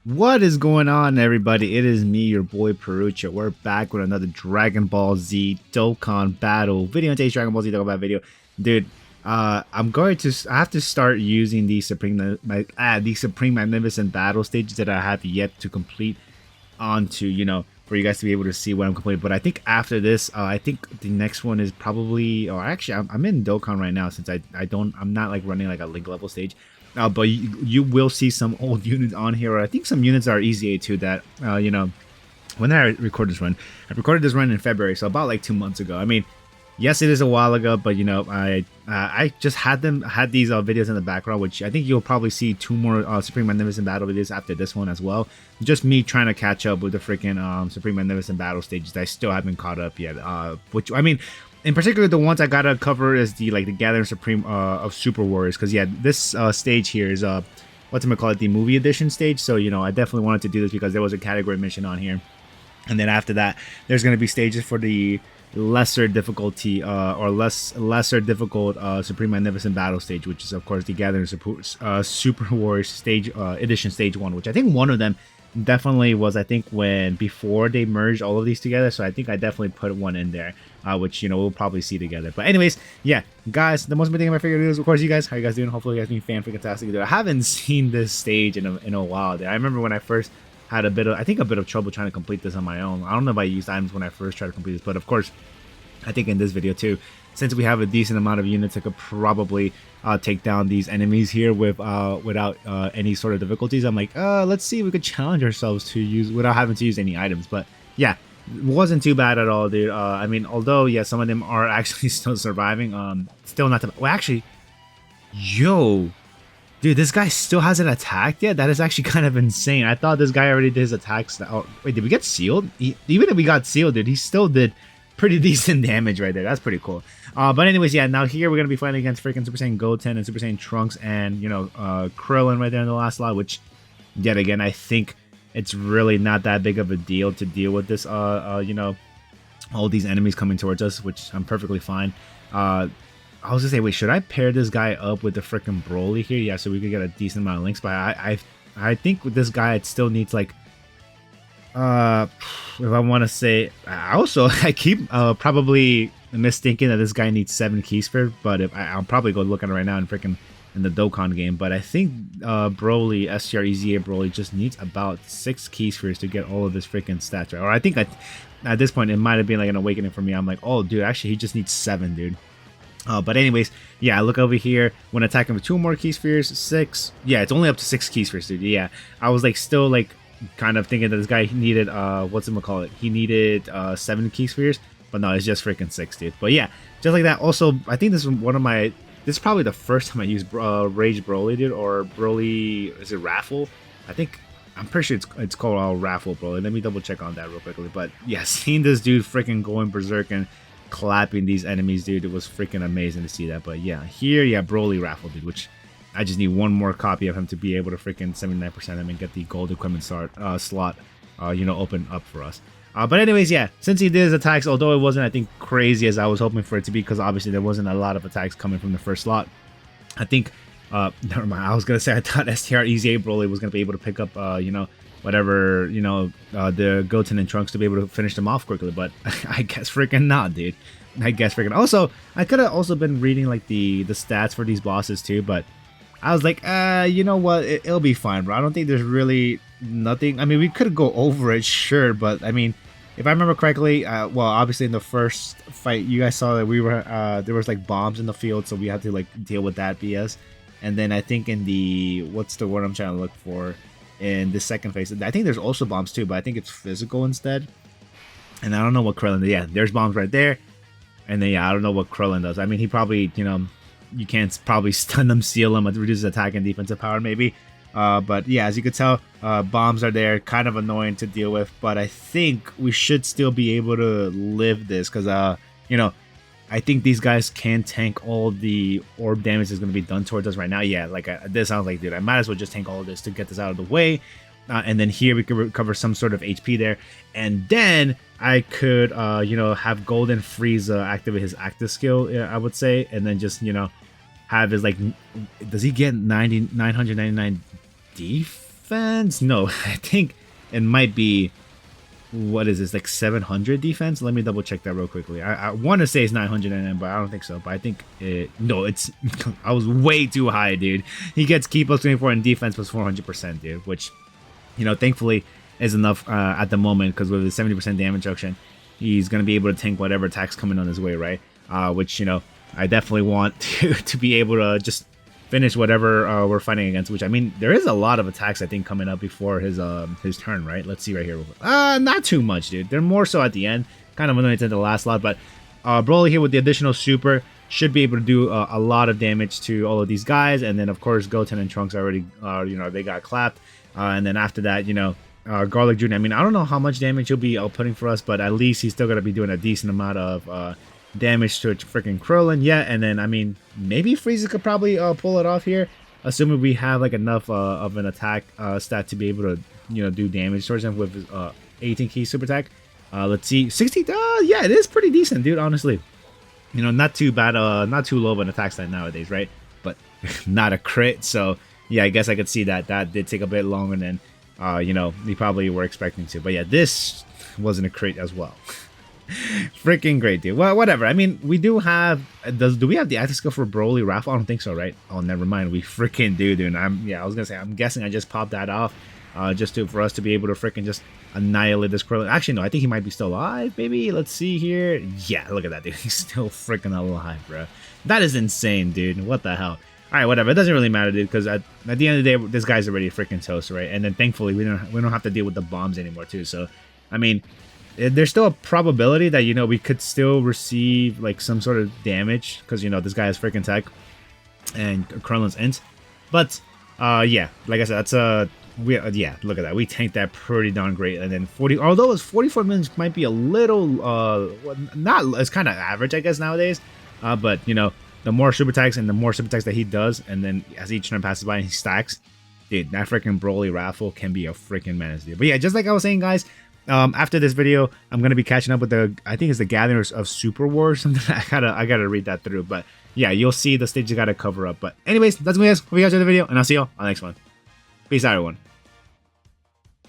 What is going on, everybody? It is me, your boy Perucho. We're back with another Dragon Ball Z Dokkan battle video. In today's Dragon Ball Z Dokkan battle video, dude. I have to start using the Supreme Magnificent battle stages that I have yet to complete onto, for you guys to be able to see what I'm completing. But I think after this, I think the next one is probably, or actually, I'm in Dokkan right now since I'm not like running like a link level stage. But you will see some old units on here. Or I think some units are easy too that, when I record this run, I recorded this run in February, so about like 2 months ago. I mean, yes, it is a while ago, but I just had these videos in the background, which I think you'll probably see two more Supreme Magnificent Battle videos after this one as well. Just me trying to catch up with the freaking Supreme Magnificent Battle stages that I still haven't caught up yet. Which I mean, in particular, the ones I gotta cover is the Gathering Supreme of Super Warriors, because yeah, this stage here is what's it call it, the movie edition stage. So I definitely wanted to do this because there was a category mission on here. And then after that, there's going to be stages for the lesser difficulty or lesser difficult Supreme Magnificent Battle stage, which is of course the Gathering Super Warriors stage edition stage 1, which I think one of them definitely was, I think, when before they merged all of these together. So I think I definitely put one in there, which we'll probably see together. But anyways, yeah, guys, the most important thing in my figure is, of course, you guys. How you guys doing? Hopefully, you guys being fan freaking tastic. I haven't seen this stage in a while. I remember when I first had a bit of trouble trying to complete this on my own. I don't know if I used items when I first tried to complete this, but of course, I think in this video too, since we have a decent amount of units, I could probably take down these enemies here without any sort of difficulties. I'm like, let's see if we could challenge ourselves to use without having to use any items. But yeah, it wasn't too bad at all, dude. I mean, although yeah, some of them are actually still surviving. Still not. Well, actually, yo. Dude, this guy still hasn't attacked yet? That is actually kind of insane. I thought this guy already did his attacks. Oh, wait, did we get sealed? Even if we got sealed, dude, he still did pretty decent damage right there. That's pretty cool. But anyways, yeah, now here we're going to be fighting against freaking Super Saiyan Goten and Super Saiyan Trunks and, Krillin right there in the last slot, which, yet again, I think it's really not that big of a deal to deal with this, all these enemies coming towards us, which I'm perfectly fine. I was gonna say, wait, should I pair this guy up with the freaking Broly here? Yeah, so we could get a decent amount of links. But I think with this guy, it still needs like, if I want to say, I keep probably misthinking that this guy needs 7 key spheres. But if I'll probably go looking right now in freaking in the Dokkan game. But I think Broly, STR Broly, just needs about 6 key spheres to get all of his freaking stats right. Or I think at this point it might have been like an awakening for me. I'm like, oh, dude, actually he just needs 7, dude. But anyways, yeah, look over here. When attacking with 2 more key spheres, 6. Yeah, it's only up to 6 key spheres, dude. Yeah, I was like still like kind of thinking that this guy needed he needed 7 key spheres, but no, it's just freaking 6, dude. But yeah, just like that. Also, I think this is probably the first time I used Rage Broly, dude, or Broly. Is it Raffle? I'm pretty sure it's called Raffle Broly. Let me double check on that real quickly. But yeah, seeing this dude freaking going berserk and clapping these enemies, dude, it was freaking amazing to see that. But yeah, here, yeah, Broly Raffle, dude, which I just need one more copy of him to be able to freaking 79% him and get the gold equipment slot, open up for us. But anyways, yeah, since he did his attacks, although it wasn't, I think, crazy as I was hoping for it to be, because obviously there wasn't a lot of attacks coming from the first slot. I think, never mind, I was gonna say I thought STR Easy Broly was gonna be able to pick up, whatever, the Goten and Trunks to be able to finish them off quickly, but I guess freaking not, dude. I guess freaking. Also, I could have also been reading like the stats for these bosses too, but I was like, you know what? It'll be fine, bro. I don't think there's really nothing. I mean, we could go over it, sure, but I mean, if I remember correctly, well, obviously in the first fight, you guys saw that we were there was like bombs in the field, so we had to like deal with that BS. And then I think in the what's the word I'm trying to look for? In the second phase, I think there's also bombs too, but I think it's physical instead. And I don't know what Krillin did. Yeah, there's bombs right there. And then, yeah, I don't know what Krillin does. I mean, he probably, you can't probably stun him, seal him, reduce his attack and defensive power maybe. But yeah, as you can tell, bombs are there, kind of annoying to deal with. But I think we should still be able to live this because, I think these guys can tank all the orb damage that's going to be done towards us right now. Yeah, like this sounds like, dude, I might as well just tank all of this to get this out of the way. And then here we could recover some sort of HP there. And then I could, have Golden Frieza activate his active skill, I would say. And then just, have his, like, does he get 999 defense? defense. No, I think it might be, what is this, like 700 defense? Let me double check that real quickly. I want to say it's 900, but I don't think so. But I think no, it's I was way too high, dude. He gets key plus 24 and defense plus 400%, dude, which, you know, thankfully is enough at the moment, because with the 70% damage reduction, he's going to be able to tank whatever attacks coming on his way, right? Which, you know, I definitely want to be able to just finish whatever we're fighting against, which, I mean, there is a lot of attacks, I think, coming up before his turn, right? Let's see right here. Not too much, dude. They're more so at the end, kind of annoying to the last lot, but Broly here with the additional super should be able to do a lot of damage to all of these guys, and then, of course, Goten and Trunks already, you know, they got clapped, and then after that, you know, Garlic Jr., I mean, I don't know how much damage he'll be outputting for us, but at least he's still going to be doing a decent amount of damage to freaking Krillin. Yeah, and then, I mean, maybe Frieza could probably pull it off here, assuming we have, like, enough of an attack stat to be able to, you know, do damage towards him with his 18 key super attack. Let's see, 60, yeah, it is pretty decent, dude, honestly. You know, not too bad, not too low of an attack stat nowadays, right? But not a crit, so, yeah, I guess I could see that. That did take a bit longer than, you know, we probably were expecting to. But yeah, this wasn't a crit as well. Freaking great, dude. Well, whatever. I mean, we do have, do we have the active skill for Broly Raffle? I don't think so, right? Oh, never mind. We freaking do, dude. I was gonna say, I'm guessing I just popped that off, just for us to be able to freaking just annihilate this Krillin. Actually, no, I think he might be still alive, maybe. Let's see here. Yeah, look at that, dude. He's still freaking alive, bro. That is insane, dude. What the hell? Alright, whatever. It doesn't really matter, dude, because at the end of the day, this guy's already freaking toast, right? And then thankfully, we don't have to deal with the bombs anymore, too. So, I mean, there's still a probability that, you know, we could still receive, like, some sort of damage, because, you know, this guy has freaking tech and Krillin's int. But, yeah, like I said, that's yeah, look at that. We tanked that pretty darn great. And then 40, although it's 44 minutes might be a little, not, it's kind of average, I guess, nowadays. But, you know, the more super attacks and the more super attacks that he does, and then as each turn passes by and he stacks, dude, that freaking Broly Raffle can be a freaking menace, dude. But yeah, just like I was saying, guys, after this video, I'm gonna be catching up with the, I think it's the Gatherers of Super War or something. I gotta read that through. But yeah, you'll see the stage you gotta cover up. But anyways, that's me, guys. Hope you guys enjoyed the video, and I'll see y'all on the next one. Peace out, everyone.